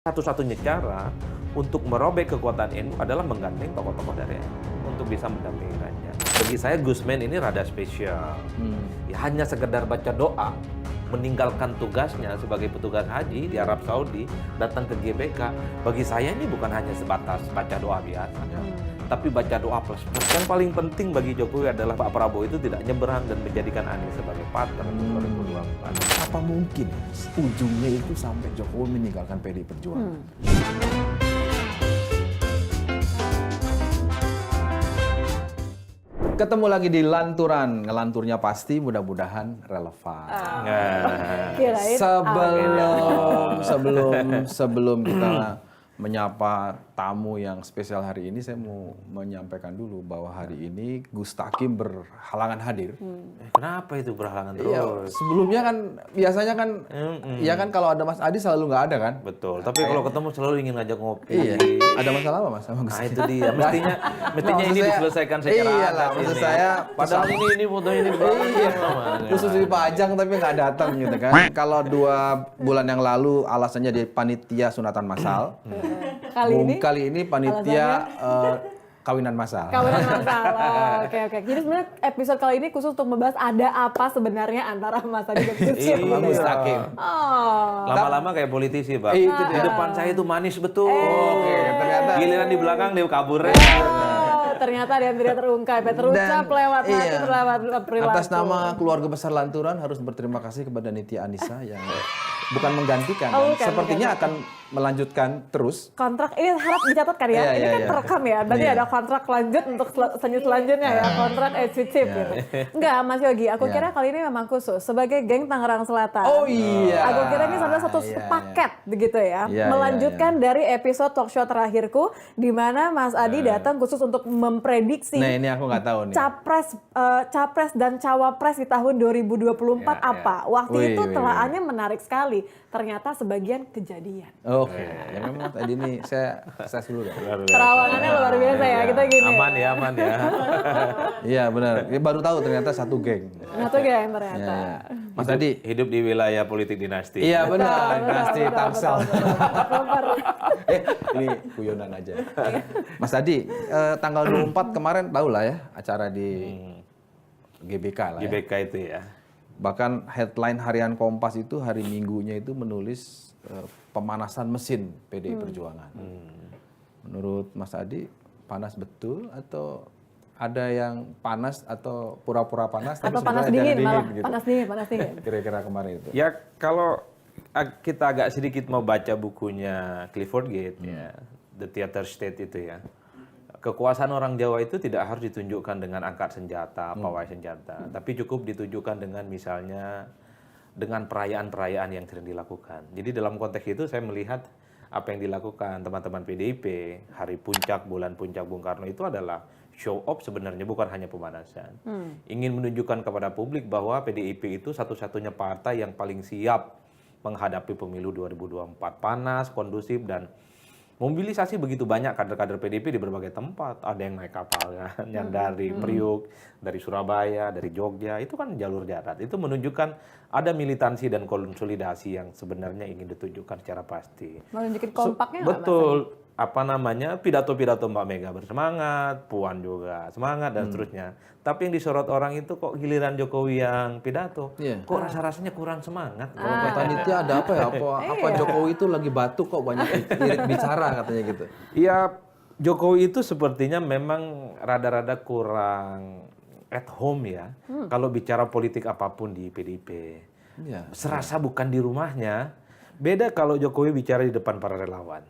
Satu-satunya cara untuk merobek kekuatan NU adalah menggandeng tokoh-tokoh dari NU untuk bisa mendampingi Ganjar. Bagi saya Gusman ini rada spesial. Ya, hanya sekedar baca doa, meninggalkan tugasnya sebagai petugas haji di Arab Saudi, datang ke GBK. Bagi saya ini bukan hanya sebatas baca doa biasa, tapi baca doa plus. Yang paling penting bagi Jokowi adalah Pak Prabowo itu tidak nyeberang dan menjadikan Anies sebagai partner untuk 2024. Apa mungkin ujungnya itu sampai Jokowi meninggalkan PDI Perjuangan? Ketemu lagi di Lanturan, ngelanturnya pasti mudah-mudahan relevan. Kirain Sebelum kita menyapa tamu yang spesial hari ini, saya mau menyampaikan dulu bahwa hari ini Gus Takim berhalangan hadir. Kenapa itu berhalangan terus? Iya, sebelumnya kan biasanya kan, ya kan kalau ada Mas Adi selalu nggak ada kan? Betul, tapi kalau ketemu selalu ingin ngajak ngopi. Iya. Ada masalah apa Mas sama Gus? Nah itu dia, mestinya Maksud ini saya- diselesaikan secara iyalah, adat maksud ini. saya Padahal ini fotonya ini di belakang. Iya, khusus di Pajang tapi nggak datang gitu kan. Kalau 2 bulan yang lalu alasannya di panitia sunatan massal. Kali ini panitia kawinan massal. kawinan masal. Oke. Jadi sebenarnya episode kali ini khusus untuk membahas ada apa sebenarnya antara Mas Adi dan Gus Iya, Dur. Gus Takim. Oh. Lama-lama kayak politisi, Pak. Itu Di dia. depan saya itu manis betul. Oke, ternyata. Giliran di belakang dia kabur. Oh, ternyata dia tidak terungkap, ya terucap lewat hati, iya, lewat perilaku. atas nama keluarga besar Lanturan harus berterima kasih kepada Nitya Anissa yang bukan menggantikan, Oh, kan? bukan, Sepertinya akan melanjutkan terus. Kontrak ini harap dicatatkan ya. Iya, Ini iya, kan iya. terekam ya. Berarti Iya. ada kontrak lanjut untuk selanjutnya ya. Kontrak eksklusif Iya. gitu. Enggak, Mas Yogi. Aku Iya. kira kali ini memang khusus sebagai geng Tangerang Selatan. Oh iya. Aku kira ini adalah satu Iya, paket begitu ya. Iya, Melanjutkan dari episode talk show terakhirku di mana Mas Adi datang khusus untuk memprediksi Nah ini aku nggak tahu nih. capres dan cawapres di tahun 2024 Ya, ya. apa. Waktu Wih, itu wih, telaannya menarik sekali. Ternyata sebagian kejadian. Oke, ya memang tadi ini saya dulu deh. Terawangannya luar biasa ya, kita gini. Aman ya, aman ya. Iya benar. Ya, baru tahu ternyata satu geng. Satu geng ternyata. Ya, ya. Mas Adi. Hidup di wilayah politik dinasti. Iya benar. Betul, Dinasti betul, Tangsel. betul. Ini guyonan aja. Mas Adi, tanggal 24 kemarin tahu lah ya acara di GBK lah ya. GBK itu ya. Bahkan headline harian Kompas itu hari Minggunya itu menulis pemanasan mesin PDI Perjuangan. Menurut Mas Adi panas betul atau ada yang panas atau pura-pura panas Atau tapi panas sebenarnya dingin jangan malah. gitu. Panas dingin. Kira-kira kemarin itu. Ya kalau kita agak sedikit membaca bukunya Clifford Gate ya, The Theater State itu ya. Kekuasaan orang Jawa itu tidak harus ditunjukkan dengan angkat senjata, pawai senjata, tapi cukup ditunjukkan dengan misalnya dengan perayaan-perayaan yang sering dilakukan. Jadi dalam konteks itu saya melihat apa yang dilakukan teman-teman PDIP hari puncak, bulan puncak Bung Karno itu adalah show off sebenarnya, bukan hanya pemanasan. Ingin menunjukkan kepada publik bahwa PDIP itu satu-satunya partai yang paling siap menghadapi pemilu 2024. Panas, kondusif, dan mobilisasi begitu banyak kader-kader PDIP di berbagai tempat. Ada yang naik kapal kan, yang dari Priuk, dari Surabaya, dari Jogja, itu kan jalur darat. Itu menunjukkan ada militansi dan konsolidasi yang sebenarnya ingin ditunjukkan secara pasti. Menunjukin kompaknya nggak, Mas Betul. Apa namanya, pidato-pidato Mbak Mega bersemangat, Puan juga semangat, dan seterusnya. Tapi yang disorot orang itu kok giliran Jokowi yang pidato, Iya. kok rasa-rasanya kurang semangat. Panitia ada apa ya? Apa Jokowi itu lagi batuk kok banyak irit bicara katanya gitu. Ya, Jokowi itu sepertinya memang rada-rada kurang at home ya. Kalau bicara politik apapun di PDIP. Iya. Serasa bukan di rumahnya. Beda kalau Jokowi bicara di depan para relawan.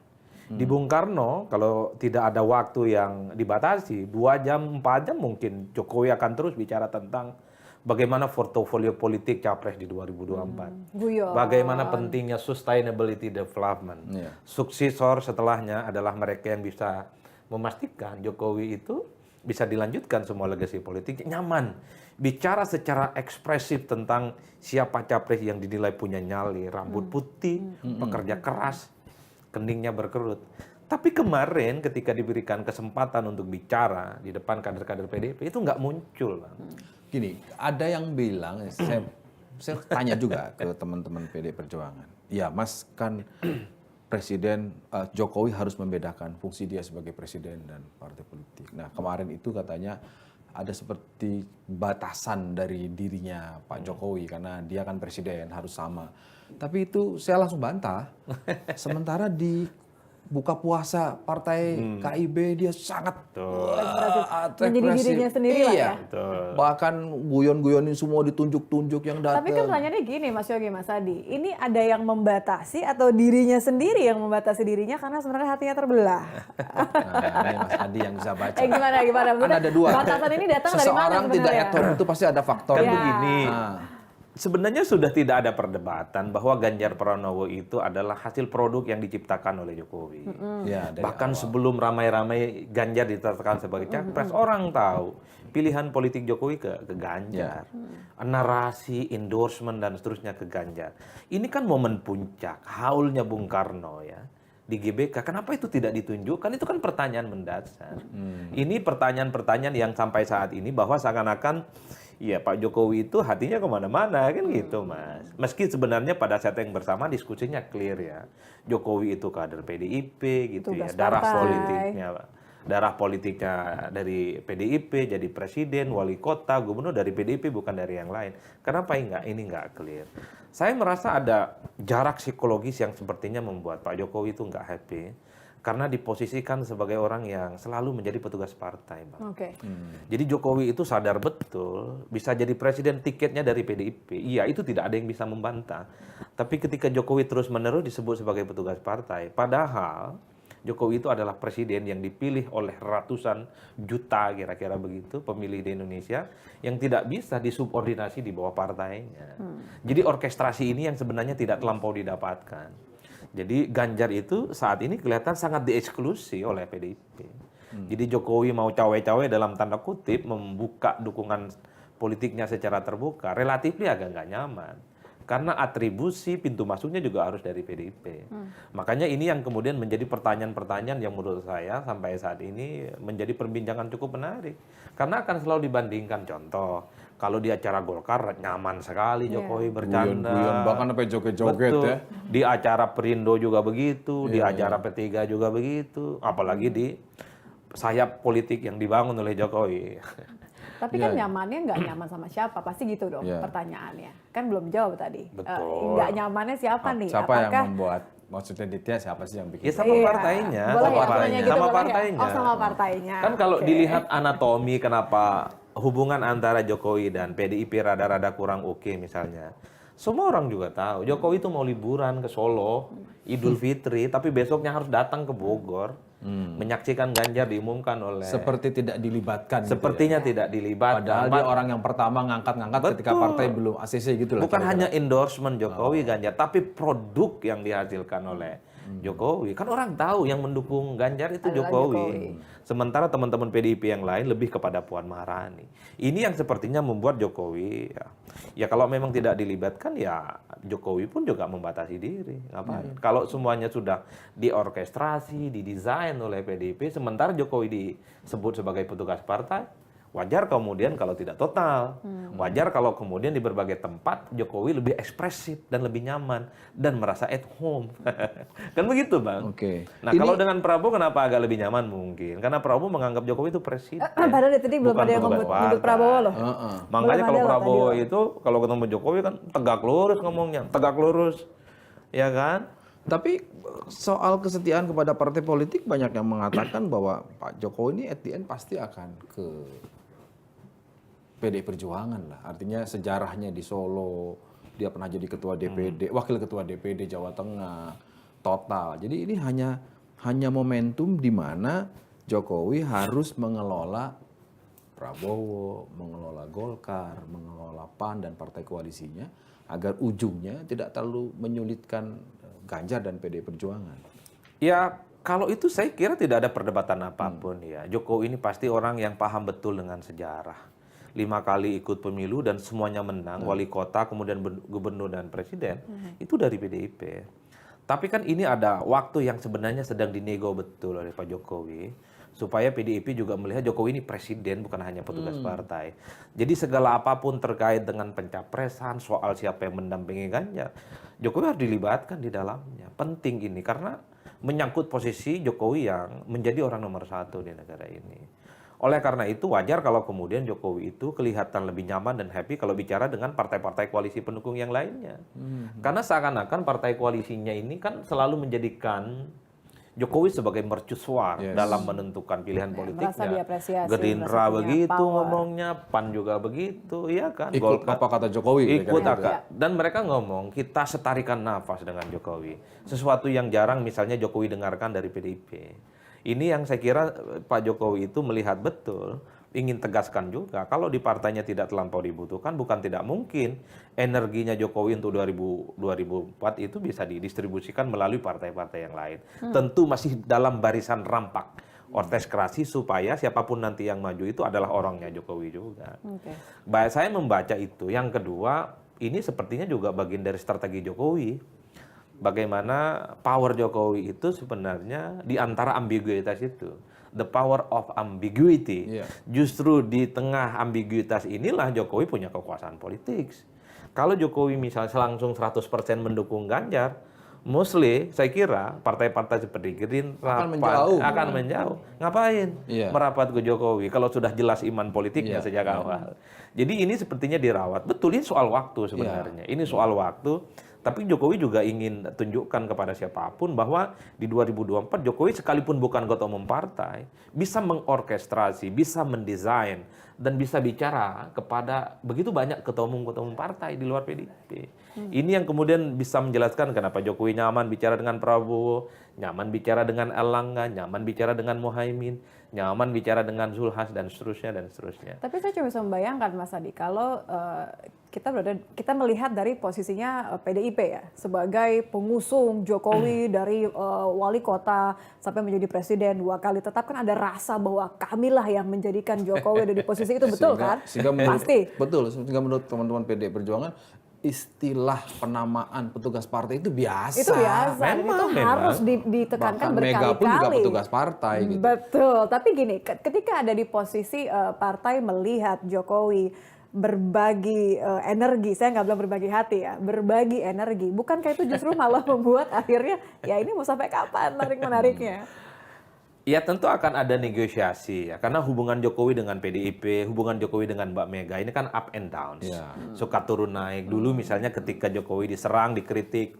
Di Bung Karno, kalau tidak ada waktu yang dibatasi, 2 jam, 4 jam mungkin Jokowi akan terus bicara tentang bagaimana portofolio politik capres di 2024. Guyon. Bagaimana pentingnya sustainability development. Iya. Suksesor setelahnya adalah mereka yang bisa memastikan Jokowi itu bisa dilanjutkan semua legasi politik nyaman. Bicara secara ekspresif tentang siapa capres yang dinilai punya nyali, rambut putih, pekerja keras, keningnya berkerut. Tapi kemarin ketika diberikan kesempatan untuk bicara di depan kader-kader PDIP itu nggak muncul, Bang. Gini, ada yang bilang, saya tanya juga ke teman-teman PD Perjuangan. Ya, Mas kan presiden Jokowi harus membedakan fungsi dia sebagai presiden dan partai politik. Nah, kemarin itu katanya ada seperti batasan dari dirinya Pak Jokowi karena dia kan presiden harus sama. Tapi itu saya langsung bantah. Sementara di buka puasa partai KIB dia sangat menjadi dirinya sendiri lah ya. Betul. Bahkan guyon-guyonin semua ditunjuk-tunjuk yang datang. Tapi kan pertanyaannya gini Mas Yogi, Mas Adi, ini ada yang membatasi atau dirinya sendiri yang membatasi dirinya karena sebenarnya hatinya terbelah? Nah, ini Mas Adi yang bisa baca. Gimana? Kan Maksudnya ada dua. batasan ini datang dari mana Seseorang tidak sebenarnya? eton itu pasti ada faktor. Kan Ya. begini, Nah. sebenarnya sudah tidak ada perdebatan bahwa Ganjar Pranowo itu adalah hasil produk yang diciptakan oleh Jokowi. Ya, dari Bahkan awal. sebelum ramai-ramai Ganjar ditetapkan sebagai capres, orang tahu pilihan politik Jokowi ke Ganjar. Narasi, endorsement, dan seterusnya ke Ganjar. Ini kan momen puncak, haulnya Bung Karno ya. Di GBK, kenapa itu tidak ditunjukkan? Itu kan pertanyaan mendasar. Ini pertanyaan-pertanyaan yang sampai saat ini bahwa seakan-akan ya Pak Jokowi itu hatinya kemana-mana kan gitu Mas. Meski sebenarnya pada saat yang bersama diskusinya clear ya. Jokowi itu kader PDIP gitu Tugas ya. Darah partai. politiknya dari PDIP, jadi presiden, wali kota, gubernur dari PDIP bukan dari yang lain. Kenapa ini nggak clear? Saya merasa ada jarak psikologis yang sepertinya membuat Pak Jokowi itu nggak happy. Karena diposisikan sebagai orang yang selalu menjadi petugas partai, Bang. Oke. Jadi Jokowi itu sadar betul bisa jadi presiden tiketnya dari PDIP. Iya, itu tidak ada yang bisa membantah. Tapi ketika Jokowi terus-menerus disebut sebagai petugas partai, padahal Jokowi itu adalah presiden yang dipilih oleh ratusan juta kira-kira begitu pemilih di Indonesia yang tidak bisa disubordinasi di bawah partainya. Jadi orkestrasi ini yang sebenarnya tidak terlampau didapatkan. Jadi Ganjar itu saat ini kelihatan sangat dieksklusi oleh PDIP. Jadi Jokowi mau cawe-cawe dalam tanda kutip membuka dukungan politiknya secara terbuka, relatif agak nggak nyaman. Karena atribusi pintu masuknya juga harus dari PDIP. Makanya ini yang kemudian menjadi pertanyaan-pertanyaan yang menurut saya sampai saat ini menjadi perbincangan cukup menarik. Karena akan selalu dibandingkan contoh. Kalau di acara Golkar nyaman sekali Jokowi bercanda. Guyon-guyon, bahkan sampai joget-joget Betul. ya. Di acara Perindo juga begitu, di acara P3 juga begitu. Apalagi di sayap politik yang dibangun oleh Jokowi. Tapi kan nyamannya nggak nyaman sama siapa? Pasti gitu dong pertanyaannya. Kan belum jawab tadi. Betul. Nggak nyamannya siapa nih? Siapa yang Apakah membuat? Maksudnya Ditya siapa sih yang bikin? Ya sama partainya. Boleh ya, Sama pertanyaan gitu sama boleh ya? partainya. Oh, sama partainya. Kan kalau Oke. dilihat anatomi kenapa hubungan antara Jokowi dan PDIP rada-rada kurang oke misalnya. Semua orang juga tahu Jokowi itu mau liburan ke Solo, Idul Fitri, tapi besoknya harus datang ke Bogor. Menyaksikan Ganjar diumumkan oleh Seperti tidak dilibatkan. sepertinya gitu ya. tidak dilibatkan. Padahal dia orang yang pertama ngangkat-ngangkat ketika Betul. partai belum ACC gitu lah. Bukan kira-kira. hanya endorsement Jokowi Ganjar, tapi produk yang dihasilkan oleh Jokowi. Kan orang tahu yang mendukung Ganjar itu Adalah Jokowi. Jokowi. Sementara teman-teman PDIP yang lain lebih kepada Puan Maharani. Ini yang sepertinya membuat Jokowi ya kalau memang tidak dilibatkan ya Jokowi pun juga membatasi diri. Ngapain? Kalau semuanya sudah diorkestrasi, didesain oleh PDIP, sementara Jokowi disebut sebagai petugas partai, wajar kemudian kalau tidak total. Wajar kalau kemudian di berbagai tempat Jokowi lebih ekspresif dan lebih nyaman dan merasa at home. Kan begitu, Bang? Oke. Nah, kalau dengan Prabowo kenapa agak lebih nyaman mungkin? Karena Prabowo menganggap Jokowi itu presiden. Padahal dari tadi belum bukan ada yang petugas nyebut partai. Prabowo loh. Makanya Belum kalau ada loh Prabowo tadi loh. itu kalau ketemu Jokowi kan tegak lurus ngomongnya, tegak lurus. Ya kan? Tapi soal kesetiaan kepada partai politik banyak yang mengatakan bahwa Pak Jokowi ini at the end pasti akan ke PDI Perjuangan lah. Artinya sejarahnya di Solo, dia pernah jadi ketua DPD, wakil ketua DPD Jawa Tengah, total. Jadi ini hanya momentum di mana Jokowi harus mengelola Prabowo, mengelola Golkar, mengelola PAN dan partai koalisinya agar ujungnya tidak terlalu menyulitkan Ganjar dan PDI Perjuangan. Ya, kalau itu saya kira tidak ada perdebatan apapun ya. Jokowi ini pasti orang yang paham betul dengan sejarah. 5 kali ikut pemilu dan semuanya menang, wali kota, kemudian gubernur dan presiden, itu dari PDIP. Tapi kan ini ada waktu yang sebenarnya sedang dinego betul oleh Pak Jokowi. supaya PDIP juga melihat Jokowi ini presiden bukan hanya petugas partai. Jadi segala apapun terkait dengan pencapresan, soal siapa yang mendampingi Ganjar, Jokowi harus dilibatkan di dalamnya. Penting ini karena menyangkut posisi Jokowi yang menjadi orang nomor 1 di negara ini. Oleh karena itu wajar kalau kemudian Jokowi itu kelihatan lebih nyaman dan happy kalau bicara dengan partai-partai koalisi pendukung yang lainnya. Karena seakan-akan partai koalisinya ini kan selalu menjadikan Jokowi sebagai mercusuar dalam menentukan pilihan politiknya. Merasa diapresiasi, Gerindra merasa punya begitu power. ngomongnya, PAN juga begitu, iya kan? Ikut apa kata Jokowi? Ikut kira-kira gitu. akal. Dan mereka ngomong, kita setarikan nafas dengan Jokowi. Sesuatu yang jarang misalnya Jokowi dengarkan dari PDIP. Ini yang saya kira Pak Jokowi itu melihat betul, ingin tegaskan juga, kalau di partainya tidak terlampau dibutuhkan, bukan tidak mungkin energinya Jokowi untuk 2004 itu bisa didistribusikan melalui partai-partai yang lain. Tentu masih dalam barisan rampak orkestrasi supaya siapapun nanti yang maju itu adalah orangnya Jokowi juga. Baik, saya membaca itu. Yang kedua, ini sepertinya juga bagian dari strategi Jokowi. Bagaimana power Jokowi itu sebenarnya di antara ambiguitas itu. The power of ambiguity. Justru di tengah ambiguitas inilah Jokowi punya kekuasaan politik. Kalau Jokowi misalnya langsung 100% mendukung Ganjar, mostly saya kira partai-partai seperti Gerindra akan menjauh. Ngapain merapat ke Jokowi kalau sudah jelas iman politiknya sejak awal. Jadi ini sepertinya dirawat. Betul, ini soal waktu sebenarnya. Ini soal waktu. Tapi Jokowi juga ingin tunjukkan kepada siapapun bahwa di 2024 Jokowi sekalipun bukan ketua umum partai, bisa mengorkestrasi, bisa mendesain, dan bisa bicara kepada begitu banyak ketua umum partai di luar PDIP. Ini yang kemudian bisa menjelaskan kenapa Jokowi nyaman bicara dengan Prabowo, nyaman bicara dengan Erlangga, nyaman bicara dengan Muhaimin, nyaman bicara dengan Zulhas, dan seterusnya, dan seterusnya. Tapi saya cuma bisa membayangkan Mas Adi, kalau kita melihat dari posisinya PDIP ya, sebagai pengusung Jokowi dari wali kota sampai menjadi presiden 2 kali, tetap kan ada rasa bahwa kamilah yang menjadikan Jokowi ada di posisi itu, betul kan? Pasti. Betul, sehingga menurut teman-teman PDI Perjuangan, istilah penamaan petugas partai itu biasa. Itu biasa, memang, itu harus ditekankan Bahkan Mega pun juga berkali-kali. petugas partai. Gitu. Betul, tapi gini, ketika ada di posisi partai melihat Jokowi berbagi energi, saya nggak bilang berbagi hati ya, berbagi energi, bukankah itu justru malah membuat akhirnya, ya ini mau sampai kapan menarik-menariknya? Ya tentu akan ada negosiasi ya, karena hubungan Jokowi dengan PDIP, hubungan Jokowi dengan Mbak Mega ini kan up and down, suka turun naik. Dulu misalnya ketika Jokowi diserang, dikritik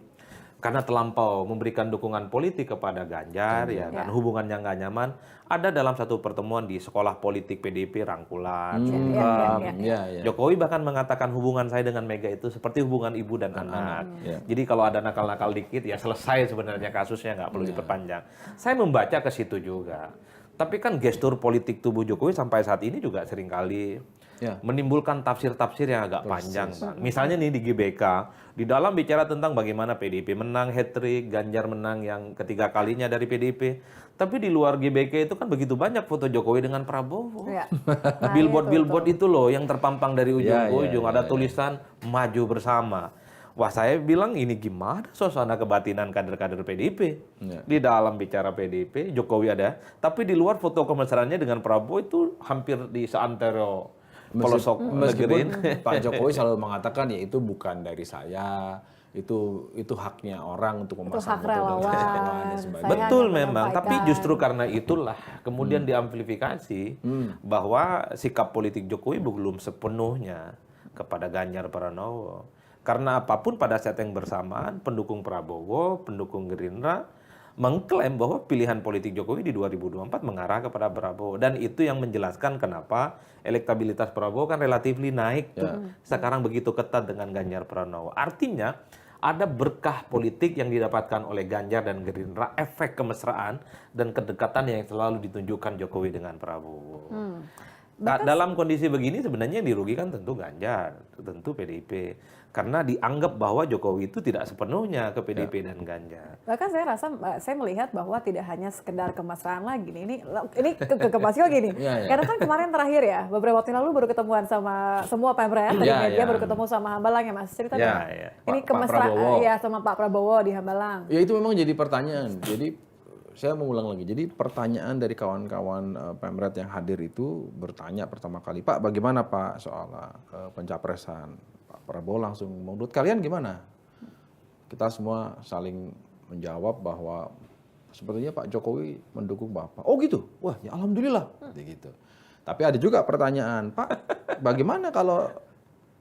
karena terlampau memberikan dukungan politik kepada Ganjar, ya kan, hubungannya nggak nyaman. Ada dalam satu pertemuan di sekolah politik PDIP rangkulan, Jokowi bahkan mengatakan hubungan saya dengan Mega itu seperti hubungan ibu dan anak. Jadi kalau ada nakal-nakal dikit ya selesai sebenarnya kasusnya, nggak perlu diperpanjang. Saya membaca ke situ juga. Tapi kan gestur politik tubuh Jokowi sampai saat ini juga seringkali menimbulkan tafsir-tafsir yang agak panjang, Bang. Misalnya nih di GBK, di dalam bicara tentang bagaimana PDIP menang hat-trick, Ganjar menang yang ketiga kalinya dari PDIP. Tapi di luar GBK itu kan begitu banyak foto Jokowi dengan Prabowo. Billboard-billboard itu loh yang terpampang dari ujung ke ujung. Ada tulisan maju bersama. Wah, saya bilang ini gimana suasana kebatinan kader-kader PDIP. Di dalam bicara PDIP, Jokowi ada. Tapi di luar foto kemesraannya dengan Prabowo itu hampir di seantero pelosok negeri. Pak Jokowi selalu mengatakan ya itu bukan dari saya, itu haknya orang untuk memasang hak relawan. Betul memang, tapi justru karena itulah kemudian diamplifikasi bahwa sikap politik Jokowi belum sepenuhnya kepada Ganjar Pranowo. Karena apapun pada saat yang bersamaan pendukung Prabowo, pendukung Gerindra mengklaim bahwa pilihan politik Jokowi di 2024 mengarah kepada Prabowo, dan itu yang menjelaskan kenapa elektabilitas Prabowo kan relatif naik tuh sekarang begitu ketat dengan Ganjar Pranowo. Artinya ada berkah politik yang didapatkan oleh Ganjar dan Gerindra, efek kemesraan dan kedekatan yang selalu ditunjukkan Jokowi dengan Prabowo. Dalam kondisi begini sebenarnya yang dirugikan tentu Ganjar, tentu PDIP. Karena dianggap bahwa Jokowi itu tidak sepenuhnya ke PDIP dan Ganjar. Bahkan saya melihat bahwa tidak hanya sekedar kemesraan lagi nih. Ini ke gini. Karena kan kemarin terakhir ya, beberapa waktu lalu baru ketemuan sama semua pemret dari media, baru ketemu sama Hambalang ya Mas. Cerita ini kemesraan ya sama Pak Prabowo di Hambalang. Ya itu memang jadi pertanyaan. Jadi saya mengulang lagi. Jadi pertanyaan dari kawan-kawan Pemret yang hadir itu bertanya pertama kali, Pak, bagaimana Pak soal pencapresan Pak Prabowo? Langsung, menurut kalian gimana? Kita semua saling menjawab bahwa sepertinya Pak Jokowi mendukung Bapak. Oh gitu? Wah, ya alhamdulillah. Gitu. Tapi ada juga pertanyaan, Pak, bagaimana kalau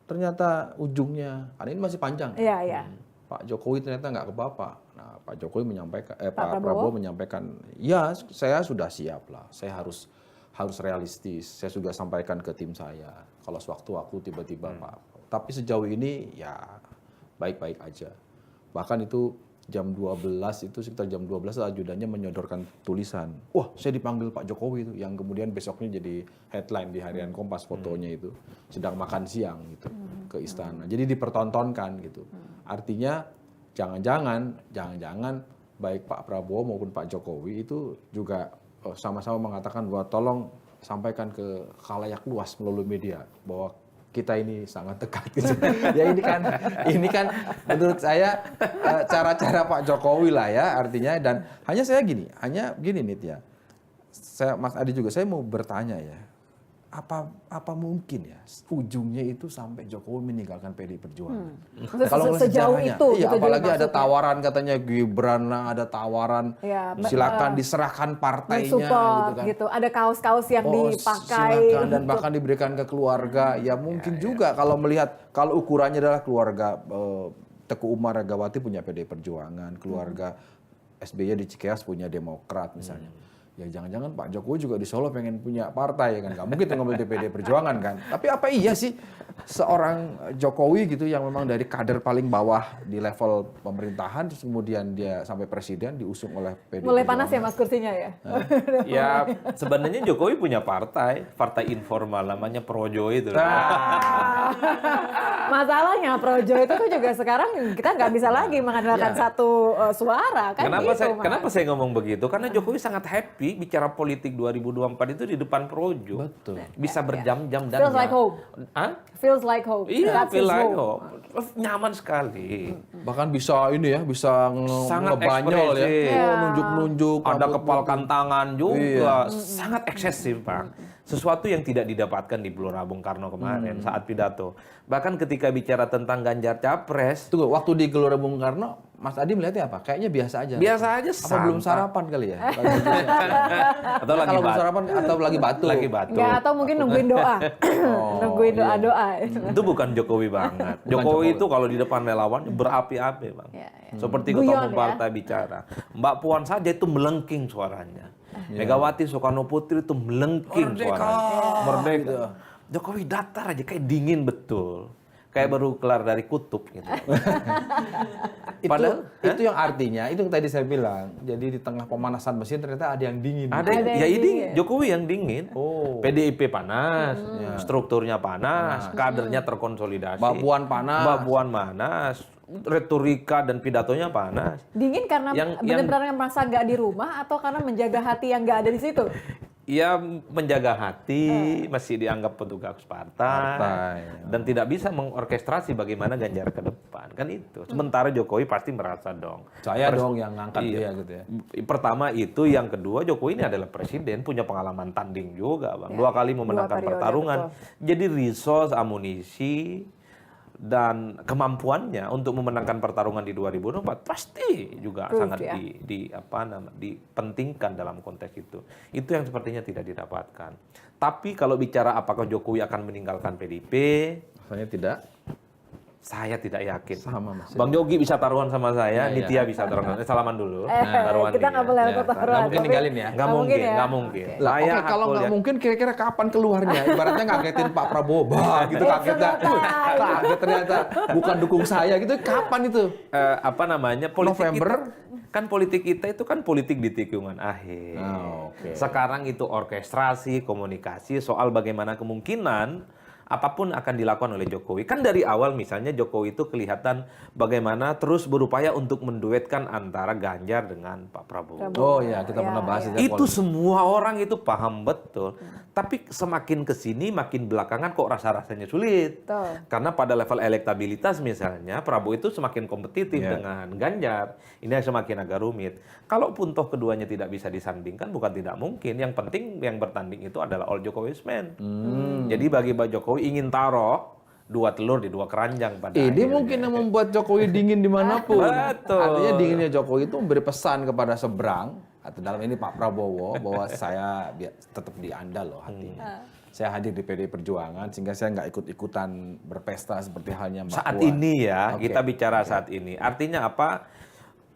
ternyata ujungnya, karena ini masih panjang. Iya, iya. Pak Jokowi ternyata nggak ke Bapak. Nah, Pak Jokowi menyampaikan, Pak Prabowo? Prabowo menyampaikan, ya saya sudah siap lah. Saya harus realistis. Saya sudah sampaikan ke tim saya. Kalau sewaktu-waktu tiba-tiba Pak. Tapi sejauh ini ya baik-baik aja. Bahkan itu jam 12 itu sekitar jam 12 ajudannya menyodorkan tulisan. Wah, saya dipanggil Pak Jokowi itu, yang kemudian besoknya jadi headline di Harian Kompas fotonya itu sedang makan siang gitu ke istana. Jadi dipertontonkan gitu. Artinya jangan-jangan baik Pak Prabowo maupun Pak Jokowi itu juga sama-sama mengatakan bahwa tolong sampaikan ke khalayak luas melalui media bahwa kita ini sangat dekat gitu. Ya ini kan menurut saya cara-cara Pak Jokowi lah ya artinya, dan hanya gini Nit ya. Mas Adi juga, saya mau bertanya ya. Apa mungkin ya ujungnya itu sampai Jokowi meninggalkan PDI Perjuangan? Kalau sejauh sejarahnya, itu iya, gitu apalagi jadi ada maksudnya. tawaran katanya Gibran, ada tawaran Ya, silakan diserahkan partainya support gitu kan. gitu. Ada kaos-kaos yang dipakai. Silakan, dan bahkan diberikan ke keluarga. Ya mungkin juga kalau melihat, kalau ukurannya adalah keluarga Teguh Umar Megawati punya PDI Perjuangan, keluarga SBY di Cikeas punya Demokrat misalnya. Ya jangan-jangan Pak Jokowi juga di Solo pengen punya partai kan, nggak mungkin tuh ngambil PDI Perjuangan kan. Tapi apa iya sih seorang Jokowi gitu yang memang dari kader paling bawah di level pemerintahan, terus kemudian dia sampai presiden diusung oleh PDI Mulai Perjuangan. panas ya Mas kursinya ya. Ya sebenarnya Jokowi punya partai informal namanya Projo itu. Masalahnya Projo itu tuh juga sekarang kita nggak bisa lagi mengandalkan satu suara kan gitu. Kenapa saya ngomong begitu? Karena Jokowi sangat happy bicara politik 2024 itu di depan Projo. Betul. Bisa berjam-jam dan Feels like home. Hah? Feels like home. Iya, That's feel his like home. home. Nyaman sekali. Bahkan bisa ini ya, bisa Sangat ngebanyol ya. ekspresif. Oh, nunjuk-nunjuk. Ada rambut- kepalkan tangan juga, Iya. sangat eksesif Pak. Sesuatu yang tidak didapatkan di Gelora Bung Karno kemarin saat pidato. Bahkan ketika bicara tentang Ganjar Capres, Tunggu, waktu di Gelora Bung Karno, Mas Adi melihatnya apa? Kayaknya biasa aja. biasa aja Apa belum santai. sarapan kali ya? Atau lagi Kalau belum batu. sarapan atau lagi batu. Lagi batu. Nggak, atau mungkin nungguin doa. Nungguin iya. doa-doa. Itu bukan Jokowi banget. Jokowi itu kalau di depan relawan berapi-api Bang. Ya, ya. Seperti Guyon ketua umum ya. partai bicara. Mbak Puan saja itu melengking suaranya. Megawati Soekarno Putri itu melengking suaranya. Merdeka. Jokowi datar aja kayak dingin betul. Kayak baru kelar dari kutub gitu. Itu yang artinya, itu yang tadi saya bilang. Jadi di tengah pemanasan mesin ternyata ada yang dingin. Ada Ada ya yang ini dingin. Jokowi yang dingin. Oh. PDIP panas, strukturnya panas, kadernya terkonsolidasi. Mbak Puan panas. Mbak Puan panas, retorika dan pidatonya panas. Dingin karena Yang- benar-benar merasa nggak di rumah atau karena menjaga hati yang nggak ada di situ? Ya menjaga hati, masih dianggap petugas partai, dan tidak bisa mengorkestrasi bagaimana Ganjar ke depan, kan itu. Sementara Jokowi pasti merasa dong. Saya dong yang ngangkat Iya. dia gitu ya. Pertama itu, yang kedua Jokowi ini adalah presiden, punya pengalaman tanding juga Bang. Ya, 2 kali memenangkan periode, pertarungan. betul. Jadi resource, amunisi, dan kemampuannya untuk memenangkan pertarungan di 2024 pasti juga Proof, sangat ya. dipentingkan dalam konteks itu. Itu yang sepertinya tidak didapatkan. Tapi kalau bicara apakah Jokowi akan meninggalkan PDIP, Saya tidak. saya tidak yakin. Sama, Mas. Bang Yogi bisa taruhan sama saya, Iya, Nitya bisa taruhan. Salaman dulu. Kita nggak boleh Ya, taruhan. nggak mungkin ninggalin ya. Nggak mungkin, ya. nggak mungkin. Oke. Lah, Saya oke, kalau hakul nggak ya. mungkin kira-kira kapan keluarnya? Ibaratnya ngagetin Pak Prabowo, bah gitu kagetnya. Kaget ternyata bukan dukung saya gitu. Kapan itu? Apa namanya, politik November? kan politik kita itu kan politik di tikungan akhir. Oh, oke. Sekarang itu orkestrasi, komunikasi soal bagaimana kemungkinan apapun akan dilakukan oleh Jokowi. Kan dari awal misalnya Jokowi itu kelihatan bagaimana terus berupaya untuk menduetkan antara Ganjar dengan Pak Prabowo. Oh ya, kita pernah bahas Itu semua orang itu paham betul. Tapi semakin kesini makin belakangan kok rasa-rasanya sulit. Betul. Karena pada level elektabilitas misalnya Prabowo itu semakin kompetitif dengan Ganjar. Ini yang semakin agak rumit. Kalaupun toh keduanya tidak bisa disandingkan bukan tidak mungkin. Yang penting yang bertanding itu adalah all Jokowi's man. Jadi bagi Pak Jokowi ingin taruh dua telur di dua keranjang pada Ini akhirnya. mungkin yang membuat Jokowi dingin dimanapun. Betul. Artinya dinginnya Jokowi itu memberi pesan kepada seberang, atau dalam ini Pak Prabowo, bahwa saya tetap di Anda loh hatinya. Saya hadir di PDI Perjuangan sehingga saya nggak ikut-ikutan berpesta seperti halnya Mbak Saat Puan. ini ya, kita bicara saat ini. Artinya apa?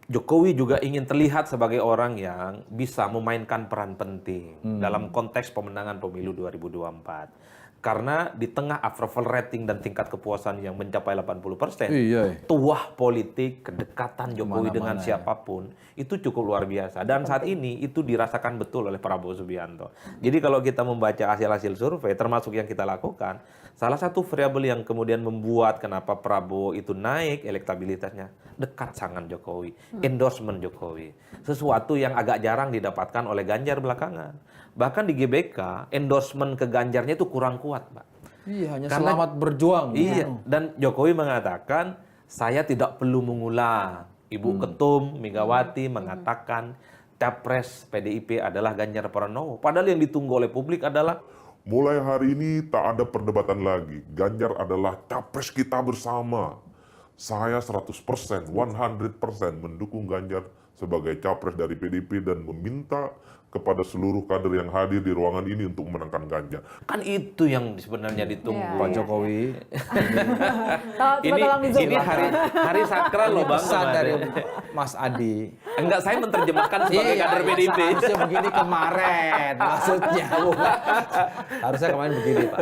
Jokowi juga ingin terlihat sebagai orang yang bisa memainkan peran penting dalam konteks pemenangan pemilu 2024. Karena di tengah approval rating dan tingkat kepuasan yang mencapai 80%, Iya. tuah politik, kedekatan Jokowi dengan siapapun, itu cukup luar biasa. Dan saat ini itu dirasakan betul oleh Prabowo Subianto. Jadi kalau kita membaca hasil-hasil survei, termasuk yang kita lakukan, salah satu variabel yang kemudian membuat kenapa Prabowo itu naik elektabilitasnya, dekat sangat Jokowi, endorsement Jokowi. Sesuatu yang agak jarang didapatkan oleh Ganjar belakangan. Bahkan di GBK, endorsement ke Ganjarnya itu kurang kuat, Pak. Iya, hanya Karena- selamat berjuang. Iya, dan Jokowi mengatakan, saya tidak perlu mengulang. Ibu Ketum Megawati mengatakan, Capres PDIP adalah Ganjar Pranowo. Padahal yang ditunggu oleh publik adalah Mulai hari ini tak ada perdebatan lagi. Ganjar adalah capres kita bersama. Saya 100%, 100% mendukung Ganjar sebagai capres dari PDIP dan meminta kepada seluruh kader yang hadir di ruangan ini untuk memenangkan Ganjar. kan itu yang sebenarnya ditunggu. Iya, Pak iya. Jokowi, Coba tolong di zoom ini ya. hari sakral loh Bang. pesan kemarin. dari Mas Adi. Enggak, saya menerjemahkan sebagai kader PDIP. Harusnya begini kemarin, maksudnya bukan. Harusnya kemarin begini Pak.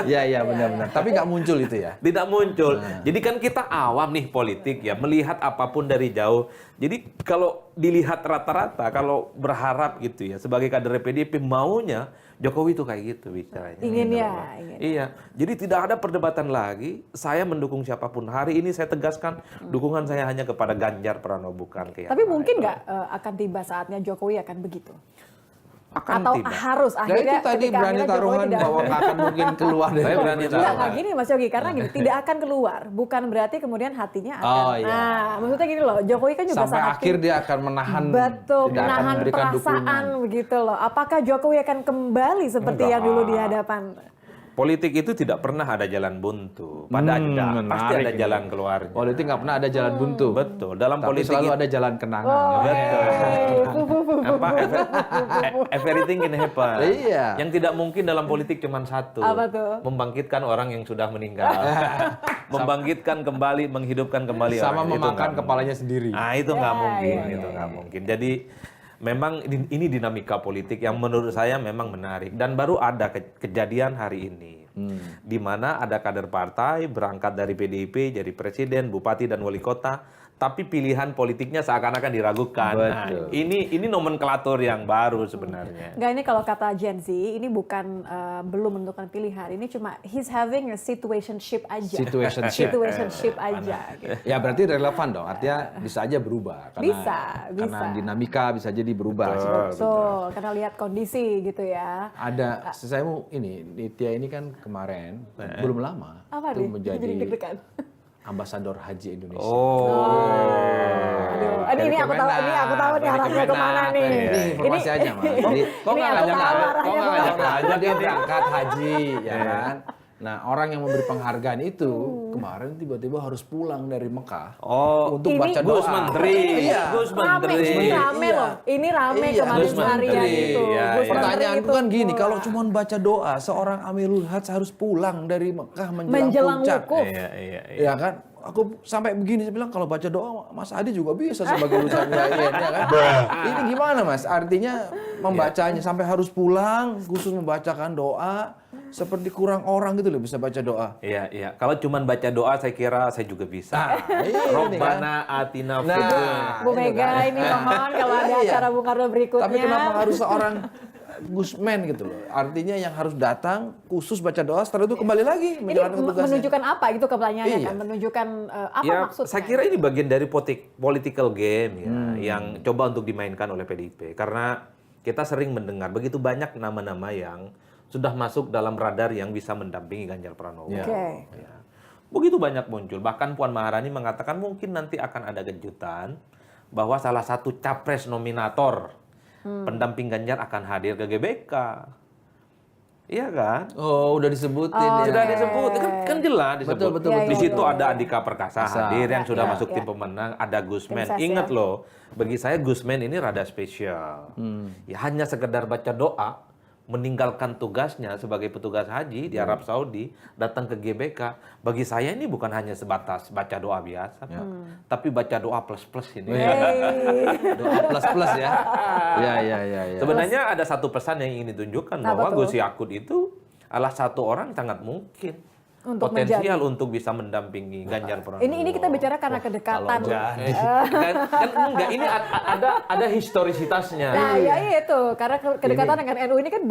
Iya iya benar-benar. Tapi nggak muncul itu ya. Tidak muncul. Jadi kan kita awam nih politik ya, melihat apapun dari jauh. Jadi kalau dilihat rata-rata, kalau berharap gitu ya, sebagai kader PDIP maunya Jokowi itu kayak gitu bicaranya. Inginnya, Gitu loh. ingin. Iya. Jadi tidak ada perdebatan lagi. Saya mendukung siapapun. Hari ini saya tegaskan dukungan saya hanya kepada Ganjar Pranowo bukan ke yang Tapi lain. mungkin nggak akan tiba saatnya Jokowi akan begitu? Akan Atau tiba. harus Nah itu akhirnya tadi ketika berani akhirnya Jokowi taruhan tidak bahwa nggak akan mungkin keluar dari Saya berani pemerintahan. Enggak gini Mas Yogi, karena gini, tidak akan keluar. Bukan berarti kemudian hatinya akan. Oh, iya. Nah, maksudnya gini loh, Jokowi kan juga Sampai sangat akhir dia akan menahan, betul, tidak akan menahan memberikan perasaan dukungan. begitu loh. Apakah Jokowi akan kembali seperti yang dulu di hadapan? Politik itu tidak pernah ada jalan buntu. Pada ada, pasti menarik ada ini. jalan keluarnya. Politik nggak pernah ada jalan buntu. Betul. Dalam Tapi politik selalu itu- ada jalan kenangan. Oh, Betul. hey. Everything can happen. Iya. Yang tidak mungkin dalam politik cuma satu. Apa tuh? Membangkitkan orang yang sudah meninggal. Membangkitkan kembali, menghidupkan kembali Sama orang. Itu memakan nggak kepalanya sendiri. Ah itu nggak Ya, mungkin, ya, itu ya, nggak mungkin. Jadi memang ini dinamika politik yang menurut saya memang menarik dan baru ada kejadian hari ini, di mana ada kader partai berangkat dari PDIP jadi presiden, bupati dan wali kota, tapi pilihan politiknya seakan-akan diragukan. Nah, Betul. ini nomenklatur yang baru sebenarnya. Enggak, ini kalau kata Gen Z, ini bukan belum menentukan pilihan. Ini cuma he's having a situationship aja. Situationship aja. Gitu. Ya berarti relevan dong, artinya bisa aja berubah. Karena, Bisa. Karena dinamika bisa jadi berubah. Betul, karena lihat kondisi gitu ya. Ada, saya mau ini, Nitya ini kan kemarin, belum lama, Apa itu nih? menjadi Jadi deg-degan. ambasador haji Indonesia. Aduh, ini aku tahu nih arahnya kemana nih. Ini informasi aja Mas. Jadi, Kok nggak ngajak aja dia berangkat haji, ya kan? Nah, orang yang memberi penghargaan itu kemarin tiba-tiba harus pulang dari Mekah untuk Ini baca doa. Gus Menteri, Iya. Gus Rame, Menteri. ini rame Iya. loh. Ini rame Iya, kemarin Gus seharian Menteri. itu. Iya, Gus iya. Menteri Pertanyaanku itu kan gini, pulang. kalau cuma baca doa, seorang Amirul Hajj harus pulang dari Mekah Menjelang puncak. wukuf. Iya. Ya kan? Aku sampai begini, saya bilang kalau baca doa Mas Adi juga bisa sebagai lulusan UAIN, ya kan? Ini gimana Mas? Artinya membacanya sampai harus pulang khusus membacakan doa seperti kurang orang gitu loh bisa baca doa. Iya. Kalau cuman baca doa saya kira saya juga bisa. Ini Robbana atina fid Nah, dunya. Bu Mega ini mohon kalau ada Iya. acara Bung Karno berikutnya. Tapi kenapa harus seorang Gusmen gitu loh. Artinya yang harus datang khusus baca doa, setelah itu kembali lagi Ini menjalankan tugasnya. menunjukkan apa gitu pertanyaannya Iya. kan? Menunjukkan apa Ya, maksudnya? saya kira ini bagian dari political game ya, yang coba untuk dimainkan oleh PDIP. Karena kita sering mendengar begitu banyak nama-nama yang sudah masuk dalam radar yang bisa mendampingi Ganjar Pranowo. Ya. Oke. Ya. Begitu banyak muncul. Bahkan Puan Maharani mengatakan mungkin nanti akan ada kejutan bahwa salah satu capres nominator pendamping Ganjar akan hadir ke GBK. Iya kan? Oh, udah disebutin ya. Sudah disebut, kan jelas disebut. Betul, Ya, Di ya, situ ya, ada ya. Andika Perkasa Perkasa. hadir yang Ya, sudah ya, masuk tim ya. pemenang, ada Gusmen. Tim ses, Ingat ya. loh, bagi saya Gusmen ini rada spesial. Ya hanya sekedar baca doa, meninggalkan tugasnya sebagai petugas haji di Arab Saudi, datang ke GBK. Bagi saya ini bukan hanya sebatas baca doa biasa, Pak. Tapi baca doa plus-plus ini. Doa plus-plus ya. Ya. Sebenarnya ada satu pesan yang ingin ditunjukkan Nah, bahwa betul. Gus Yakut itu adalah satu orang sangat mungkin Untuk potensial untuk bisa mendampingi Ganjar Pranowo. Ini kita bicara karena kedekatan. Enggak, ini ada historisitasnya. Nah, ya itu karena kedekatan dengan NU ini kan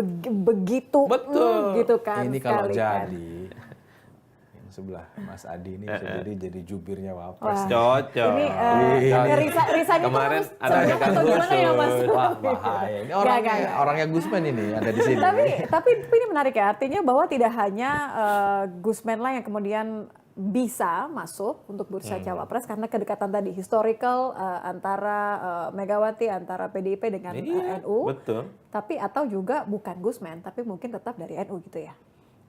begitu Betul. gitu kan. Ini kalau sekali kan. jadi yang sebelah Mas Adi ini bisa jadi jubirnya Wapres. Cocok. Ini Risanya itu Kemarin harus ada serius yang atau gimana ya Mas? Wah, bahaya. Ini Nggak. orangnya Gusmen ini ada di sini. Tapi ini menarik ya, artinya bahwa tidak hanya Gusmen lah yang kemudian bisa masuk untuk bursa cawapres karena kedekatan tadi historical antara Megawati, antara PDIP dengan Iya, NU. betul. Tapi atau juga bukan Gusmen, tapi mungkin tetap dari NU gitu ya.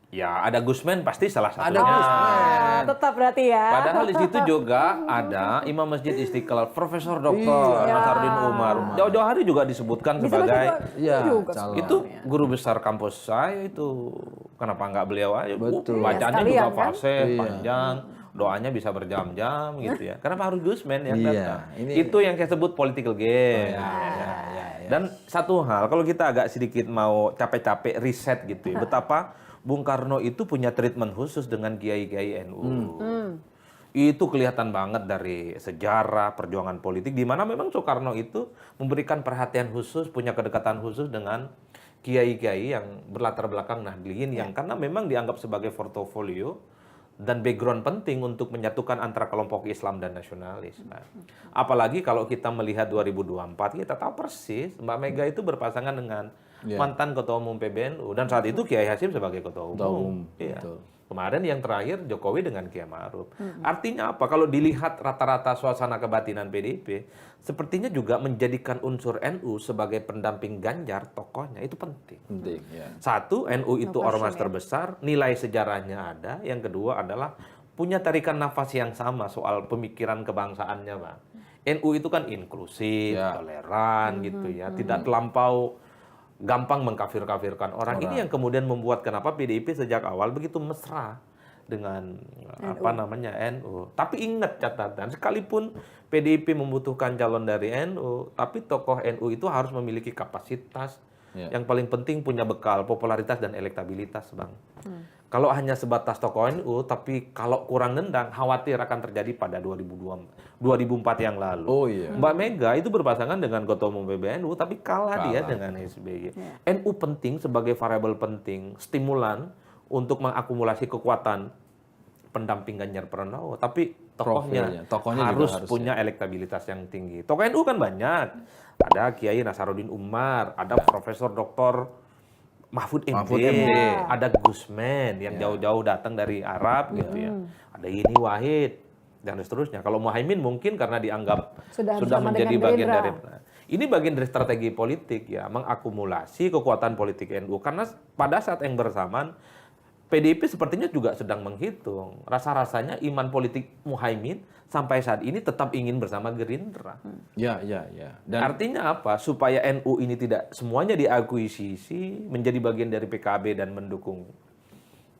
Ya, ada Gusmen pasti salah Ada satunya. Gusmen. Tetap berarti ya. Padahal di situ juga ada Imam Masjid Istiqlal, Profesor Dr. Nasarudin Umar. Jauh-jauh hari juga disebutkan Bisa sebagai Iya, juga calon. itu guru besar kampus saya itu. Kenapa nggak beliau aja? Betul. Bacaannya Iya, juga sekalian, kan? fasih, Iya. panjang, doanya bisa berjam-jam gitu ya. Kenapa harus Gusmen yang Iya, datang? ini- Itu yang saya sebut political game. Dan satu hal, kalau kita agak sedikit mau capek-capek riset gitu ya, betapa Bung Karno itu punya treatment khusus dengan kiai-kiai NU. Itu kelihatan banget dari sejarah perjuangan politik di mana memang Soekarno itu memberikan perhatian khusus, punya kedekatan khusus dengan kiai-kiai yang berlatar belakang Nahdliyin yang karena memang dianggap sebagai portofolio dan background penting untuk menyatukan antara kelompok Islam dan nasionalis. Nah, apalagi kalau kita melihat 2024, kita tahu persis Mbak Mega itu berpasangan dengan mantan Ketua Umum PBNU dan saat itu Kiai Hasyim sebagai Ketua Umum. Iya. betul. Kemarin yang terakhir Jokowi dengan Kiai Ma'ruf. Artinya apa? Kalau dilihat rata-rata suasana kebatinan PDIP, sepertinya juga menjadikan unsur NU sebagai pendamping Ganjar, tokohnya itu penting. Penting, ya. Satu, NU itu No ormas question, ya. terbesar, nilai sejarahnya ada. Yang kedua adalah punya tarikan nafas yang sama soal pemikiran kebangsaannya, Pak. NU itu kan inklusif, Ya. toleran gitu ya, tidak terlampau gampang mengkafir-kafirkan orang. Ini yang kemudian membuat kenapa PDIP sejak awal begitu mesra dengan apa namanya NU. Tapi ingat catatan, sekalipun PDIP membutuhkan calon dari NU, tapi tokoh NU itu harus memiliki kapasitas. Yang paling penting punya bekal popularitas dan elektabilitas, Bang. Kalau hanya sebatas tokoh NU, tapi kalau kurang nendang, khawatir akan terjadi pada 2004 yang lalu. Oh iya. Mbak Mega itu berpasangan dengan Ketua Umum PBNU, tapi kalah dia dengan SBY. NU penting sebagai variabel penting, stimulan untuk mengakumulasi kekuatan pendamping Ganjar Pranowo. Tapi Profilnya, tokohnya, tokohnya juga harus harus, punya elektabilitas yang tinggi. Tokoh NU kan banyak. Ada Kiai Nasarudin Umar, ada Profesor Dr. Mahfud MD, ada Gusmen yang jauh-jauh datang dari Arab gitu ya. Ada Yeni Wahid dan seterusnya. Kalau Muhaimin mungkin karena dianggap Sudah sudah bersama menjadi dengan bagian dari Gerindra. ini bagian dari strategi politik ya, mengakumulasi kekuatan politik NU karena pada saat yang bersamaan PDIP sepertinya juga sedang menghitung. Rasa-rasanya iman politik Muhaimin sampai saat ini tetap ingin bersama Gerindra. Ya. Dan Artinya apa? Supaya NU ini tidak semuanya diakuisisi, menjadi bagian dari PKB dan mendukung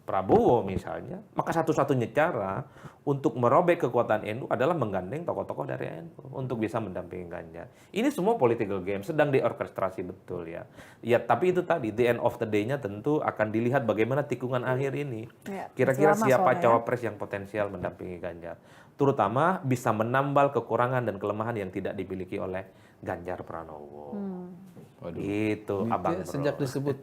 Prabowo misalnya, maka satu-satunya cara untuk merobek kekuatan NU adalah menggandeng tokoh-tokoh dari NU untuk bisa mendampingi Ganjar. Ini semua political game sedang diorkestrasi betul ya. Ya, tapi itu tadi the end of the day-nya tentu akan dilihat bagaimana tikungan akhir ini. Ya, Kira-kira selama siapa soalnya ya. cawapres yang potensial mendampingi Ganjar. Terutama bisa menambal kekurangan dan kelemahan yang tidak dimiliki oleh Ganjar Pranowo. Waduh. Itu Ini abang dia bro. sejak disebut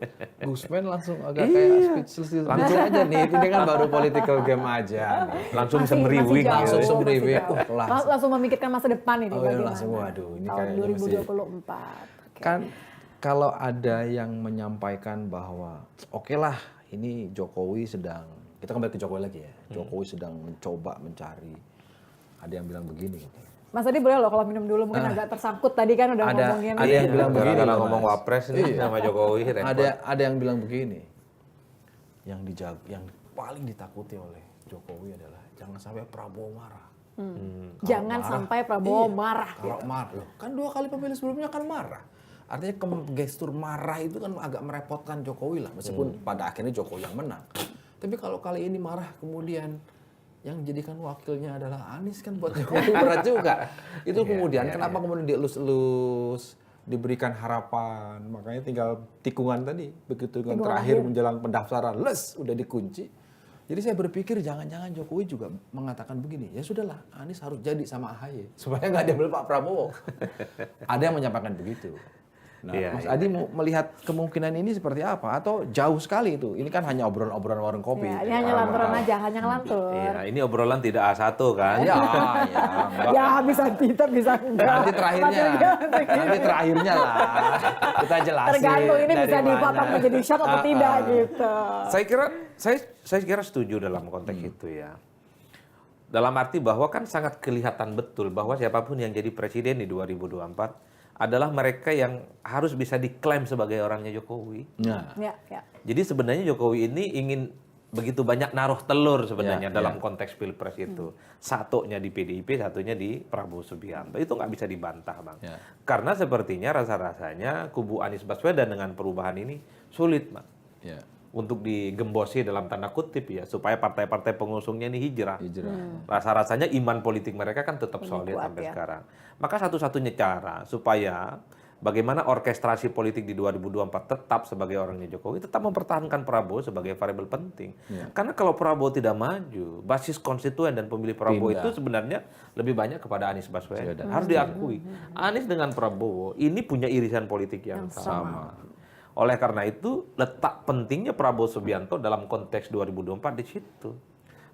Gusman langsung agak kayak speechless gitu. Langsung aja nih, ini kan baru political game aja nih. Langsung Masih semriwing jauh, Langsung gitu. semriwing. masih jauh. Langsung. Langsung memikirkan masa depan ini Oh, iya, bagaimana. langsung, waduh, ini tahun kayaknya mesti- 2024. Oke. Kan kalau ada yang menyampaikan bahwa oke lah ini Jokowi sedang, kita kembali ke Jokowi lagi ya, Jokowi sedang mencoba mencari, ada yang bilang begini gitu. Mas Adi boleh loh kalau minum dulu, mungkin agak tersangkut tadi kan udah ngomongin. ada yang bilang begini Gara-gara loh, ngomong Mas. wapres nih sama Jokowi repot. Ada yang bilang begini, yang paling ditakuti oleh Jokowi adalah jangan sampai Prabowo marah. Jangan sampai Prabowo marah. Kalau marah, loh, kan 2 kali pemilu sebelumnya kan marah. Artinya gestur marah itu kan agak merepotkan Jokowi lah, meskipun pada akhirnya Jokowi yang menang. Tapi kalau kali ini marah kemudian yang dijadikan wakilnya adalah Anies kan buat Jokowi berat juga. Itu kemudian kenapa kemudian dielus-elus, diberikan harapan, makanya tinggal tikungan tadi, begitu tikungan terakhir menjelang pendaftaran, udah dikunci. Jadi saya berpikir jangan-jangan Jokowi juga mengatakan begini, ya sudahlah Anies harus jadi sama AHY supaya nggak diambil Pak Prabowo. Ada yang menyampaikan begitu. Nah, Mas Adi mau melihat kemungkinan ini seperti apa atau jauh sekali itu? Ini kan hanya obrolan-obrolan warung kopi. Ya, ini hanya lanturan aja, hanya ngelantur. Iya, ini obrolan tidak A1 kan? Ya, Ya bisa kita bisa enggak. nanti terakhirnya lah kita jelasin. Tergantung ini dari bisa mana. dipotong menjadi shot atau tidak gitu. Saya kira setuju dalam konteks itu ya. Dalam arti bahwa kan sangat kelihatan betul bahwa siapapun yang jadi presiden di 2024 adalah mereka yang harus bisa diklaim sebagai orangnya Jokowi. Nah, Ya, ya. Jadi sebenarnya Jokowi ini ingin begitu banyak naruh telur sebenarnya dalam konteks pilpres itu. Satunya di PDIP, satunya di Prabowo Subianto. Itu nggak bisa dibantah, Bang. Ya. Karena sepertinya rasa-rasanya kubu Anies Baswedan dengan perubahan ini sulit, Bang. ya, Untuk digembosi dalam tanda kutip ya, supaya partai-partai pengusungnya ini hijrah. hijrah. Rasa-rasanya iman politik mereka kan tetap solid kuat, sampai ya. sekarang. Maka satu-satunya cara supaya bagaimana orkestrasi politik di 2024 tetap sebagai orangnya Jokowi, tetap mempertahankan Prabowo sebagai variabel penting. Karena kalau Prabowo tidak maju, basis konstituen dan pemilih Prabowo itu sebenarnya lebih banyak kepada Anies Baswedan. Harus diakui. Anies dengan Prabowo ini punya irisan politik yang sama. Oleh karena itu, letak pentingnya Prabowo Subianto dalam konteks 2024 di situ.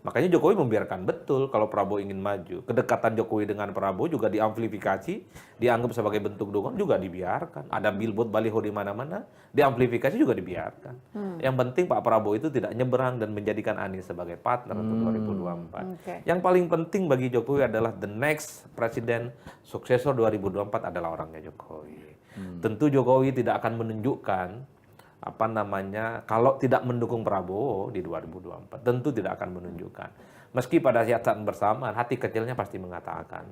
Makanya Jokowi membiarkan betul kalau Prabowo ingin maju. Kedekatan Jokowi dengan Prabowo juga diamplifikasi, dianggap sebagai bentuk dukungan juga dibiarkan. Ada billboard baliho di mana-mana, diamplifikasi juga dibiarkan. Yang penting Pak Prabowo itu tidak nyeberang dan menjadikan Anies sebagai partner untuk 2024. Oke. Yang paling penting bagi Jokowi adalah the next presiden suksesor 2024 adalah orangnya Jokowi. Tentu Jokowi tidak akan menunjukkan kalau tidak mendukung Prabowo di 2024, tentu tidak akan menunjukkan. Meski pada saat bersamaan hati kecilnya pasti mengatakan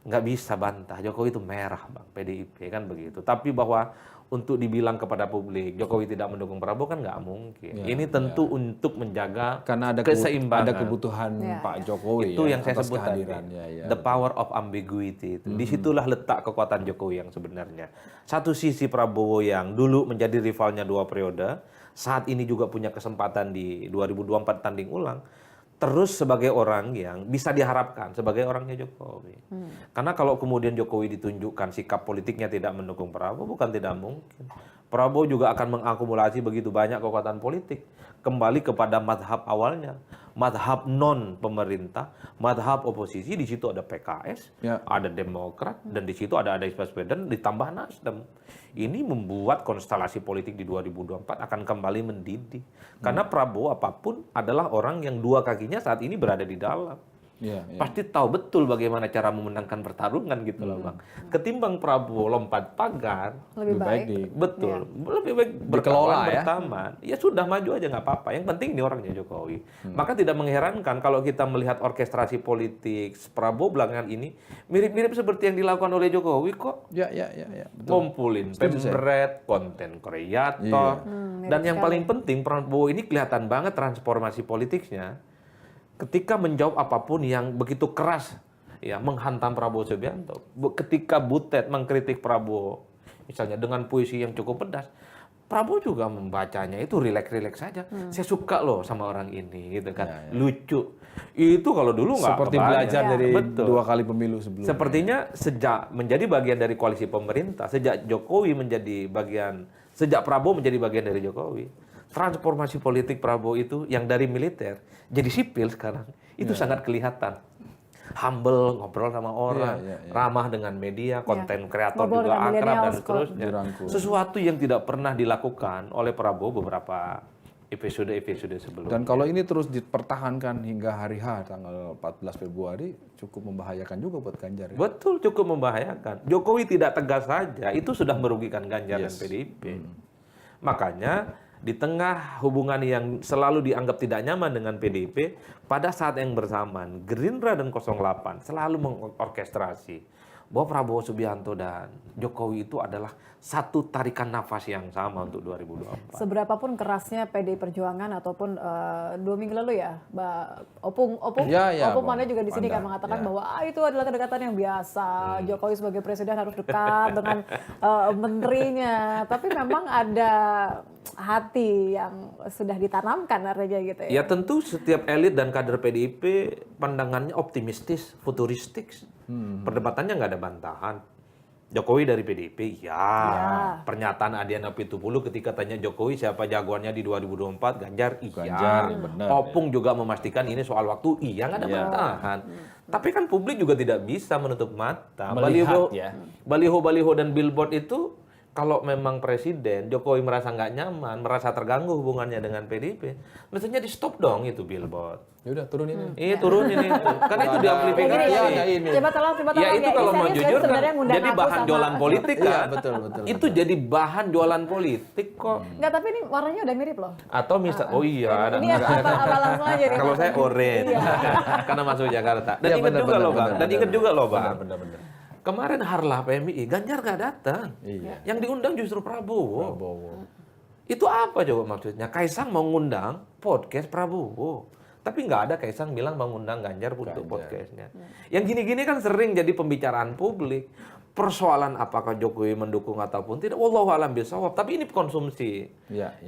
nggak bisa bantah Jokowi itu merah, Bang, PDIP kan begitu. Tapi bahwa untuk dibilang kepada publik Jokowi tidak mendukung Prabowo kan nggak mungkin. Ini tentu untuk menjaga Karena ada keseimbangan. ada kebutuhan Pak Jokowi Itu yang saya atas sebut tadi. kehadiran. Ya. The power of ambiguity itu. Disitulah letak kekuatan Jokowi yang sebenarnya. Satu sisi Prabowo yang dulu menjadi rivalnya 2 periode, saat ini juga punya kesempatan di 2024 tanding ulang. Terus sebagai orang yang bisa diharapkan sebagai orangnya Jokowi. Karena kalau kemudian Jokowi ditunjukkan sikap politiknya tidak mendukung Prabowo, bukan tidak mungkin. Prabowo juga akan mengakumulasi begitu banyak kekuatan politik. Kembali kepada madhab awalnya. Madhab non pemerintah, madhab oposisi, di situ ada PKS, ada Demokrat, dan di situ ada Anies Baswedan, ditambah Nasdem. Ini membuat konstelasi politik di 2024 akan kembali mendidih. Karena Prabowo apapun adalah orang yang 2 kakinya saat ini berada di dalam. Pasti tahu betul bagaimana cara memenangkan pertarungan gitu loh, Bang. Ketimbang Prabowo lompat pagar, Lebih baik. betul, lebih baik berkawan berteman. Ya sudah maju aja nggak apa-apa. Yang penting ini orangnya Jokowi. Maka tidak mengherankan kalau kita melihat orkestrasi politik Prabowo belakangan ini mirip-mirip seperti yang dilakukan oleh Jokowi kok. Ya, betul. Ngumpulin pemret, konten kreator, dan yang paling penting Prabowo ini kelihatan banget transformasi politiknya. Ketika menjawab apapun yang begitu keras, ya menghantam Prabowo Subianto. Ketika Butet mengkritik Prabowo, misalnya dengan puisi yang cukup pedas, Prabowo juga membacanya itu rileks-rileks saja. Saya suka loh sama orang ini, gitu kan. Lucu. Itu kalau dulu nggak Seperti kebayang. belajar dari Betul. 2 kali pemilu sebelumnya. Sepertinya sejak menjadi bagian dari koalisi pemerintah, sejak Prabowo menjadi bagian dari Jokowi, transformasi politik Prabowo itu yang dari militer jadi sipil sekarang itu sangat kelihatan. Humble, ngobrol sama orang, ramah dengan media, konten kreator Ngobrol juga dengan akrab dan millennials, seterusnya. dirangkul. Sesuatu yang tidak pernah dilakukan oleh Prabowo beberapa episode sebelumnya. Dan kalau ini terus dipertahankan hingga hari H tanggal 14 Februari cukup membahayakan juga buat Ganjar. Ya? Betul, cukup membahayakan. Jokowi tidak tegas saja, itu sudah merugikan Ganjar dan PDIP. Makanya di tengah hubungan yang selalu dianggap tidak nyaman dengan PDIP, pada saat yang bersamaan Gerindra dan 08 selalu mengorkestrasi bahwa Prabowo Subianto dan Jokowi itu adalah satu tarikan nafas yang sama untuk 2024. Seberapapun kerasnya PDI Perjuangan ataupun 2 minggu lalu ya, Mbak Opung Manda juga di sini kan mengatakan bahwa itu adalah kedekatan yang biasa. Jokowi sebagai presiden harus dekat dengan menterinya. Tapi memang ada hati yang sudah ditanamkan artinya gitu ya. Ya tentu setiap elit dan kader PDIP pandangannya optimistis, futuristik. Perdebatannya nggak ada bantahan. Jokowi dari PDIP, ya. Pernyataan Adiana Pitupulu ketika tanya Jokowi siapa jagoannya di 2024, Ganjar, iya. Ganjar, benar, Opung juga memastikan ini soal waktu, iya nggak ada bantahan. Tapi kan publik juga tidak bisa menutup mata. Melihat, ya. Baliho-baliho dan billboard itu kalau memang presiden Jokowi merasa nggak nyaman, merasa terganggu hubungannya dengan PDIP, mestinya di stop dong itu billboard. Ya udah turunin. Iya turunin itu, kan itu diamplifikasi. Coba tolong. Ya itu kalau mau jujur kan jadi bahan jualan politik kan. Iya, betul. Itu jadi bahan jualan politik kok. Enggak, tapi ini warnanya udah mirip loh. Atau misal, oh iya. Ini apa langsung aja nih. Kalau saya orange, karena masuk Jakarta. Dan ingat juga loh Bang, Benar. Kemarin Harlah PMI, Ganjar nggak datang. Iya. Yang diundang justru Prabowo. Itu apa coba maksudnya? Kaisang mau ngundang podcast Prabowo. Tapi nggak ada Kaisang bilang mau ngundang Ganjar untuk podcastnya. Yang gini-gini kan sering jadi pembicaraan publik. Persoalan apakah Jokowi mendukung ataupun tidak, wallahu a'lam bishawab. Tapi ini konsumsi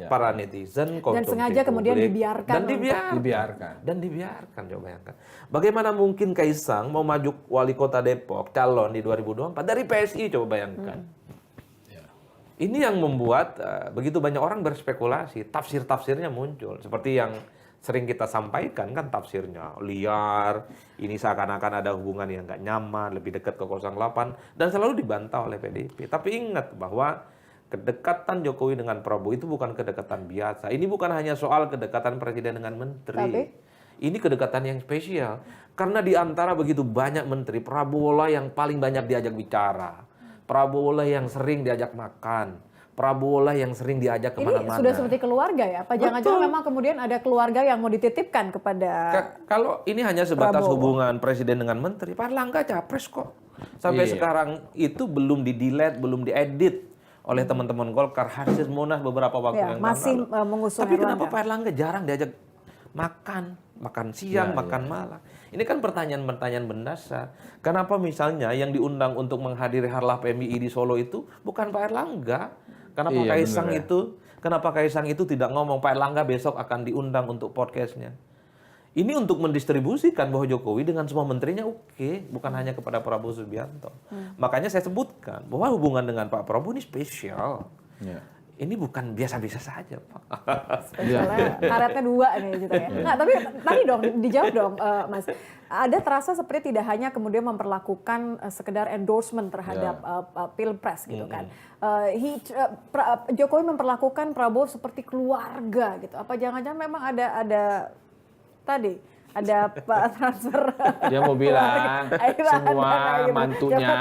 para netizen, konsumsi dan sengaja kemudian publik. dibiarkan. Dan dibiarkan, coba bayangkan. Bagaimana mungkin Kaisang mau maju wali kota Depok, calon di 2024 dari PSI, coba bayangkan. Ini yang membuat begitu banyak orang berspekulasi, tafsir-tafsirnya muncul. Seperti yang sering kita sampaikan kan tafsirnya liar, ini seakan-akan ada hubungan yang nggak nyaman, lebih dekat ke 08, dan selalu dibantah oleh PDIP. Tapi ingat bahwa kedekatan Jokowi dengan Prabowo itu bukan kedekatan biasa. Ini bukan hanya soal kedekatan presiden dengan menteri. Ini kedekatan yang spesial. Karena di antara begitu banyak menteri, Prabowo lah yang paling banyak diajak bicara. Prabowo lah yang sering diajak makan. Prabowo lah yang sering diajak kemana-mana. Ini sudah seperti keluarga ya? Apa jangan-jangan memang kemudian ada keluarga yang mau dititipkan kepada kalau ini hanya sebatas Prabowo. hubungan presiden dengan menteri, Pak Erlangga capres kok. Sampai sekarang itu belum di-delete, belum diedit oleh teman-teman Golkar hasil Munas beberapa waktu yang masih lalu. mengusung Tapi Erlangga. kenapa Pak Erlangga jarang diajak makan siang, makan malam? Ini kan pertanyaan-pertanyaan mendasar. Kenapa misalnya yang diundang untuk menghadiri Harlah PMI di Solo itu bukan Pak Erlangga? Kenapa Kaisang itu tidak ngomong Pak Erlangga besok akan diundang untuk podcastnya? Ini untuk mendistribusikan bahwa Jokowi dengan semua menterinya oke, bukan hanya kepada Prabowo Subianto. Makanya saya sebutkan bahwa hubungan dengan Pak Prabowo ini spesial. Ini bukan biasa-biasa saja, Pak. Spesialnya karetnya 2 nih gitu ya. Nah, tapi tadi dong dijawab dong Mas. Ada terasa seperti tidak hanya kemudian memperlakukan sekedar endorsement terhadap Pilpres gitu kan. Jokowi memperlakukan Prabowo seperti keluarga gitu. Apa jangan-jangan memang ada transfer. Dia mau bilang semua mantunya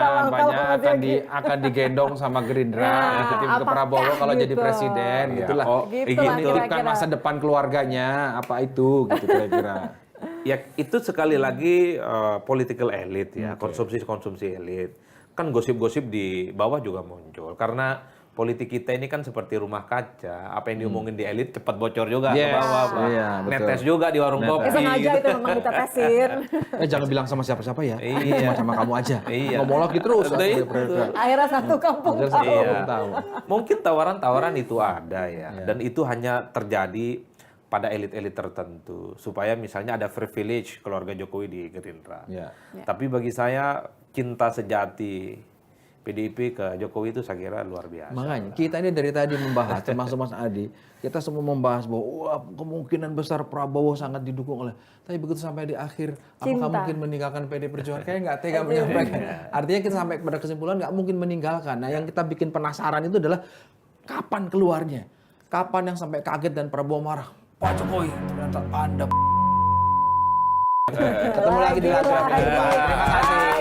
akan digendong sama Gerindra tim ke Prabowo kalau jadi presiden gitulah. Menitipkan masa depan keluarganya apa itu gitu kira-kira. Ya itu sekali lagi political elite ya, konsumsi elit. Kan gosip-gosip di bawah juga muncul karena politik kita ini kan seperti rumah kaca. Apa yang diomongin di elit cepat bocor juga ke Yes, bawah, Pak. iya, betul. Netes juga di warung kopi. Sengaja itu memang ditetesin. Jangan bilang sama siapa-siapa ya. Iya. Cuma sama kamu aja. Iya. Ngomong lagi terus. Udah Periode itu. periode. Akhirnya satu kampung Hampir tahu. satu Iya. tahun tahu. Mungkin tawaran-tawaran itu ada ya. Dan itu hanya terjadi pada elit-elit tertentu. Supaya misalnya ada privilege keluarga Jokowi di Gerindra. Ya. Tapi bagi saya cinta sejati PDIP ke Jokowi itu saya kira luar biasa. Makanya kita ini dari tadi membahas, termasuk Mas Adi, kita semua membahas bahwa wah, kemungkinan besar Prabowo sangat didukung oleh. Tapi begitu sampai di akhir, apakah Cinta. mungkin meninggalkan PD Perjuangan? Kayak nggak tega menyampaikan. Artinya kita sampai pada kesimpulan nggak mungkin meninggalkan. Nah, yang kita bikin penasaran itu adalah kapan keluarnya, kapan yang sampai kaget dan Prabowo marah. Pak Jokowi, ternyata Anda. Ketemu lagi di Latvia. Terima kasih.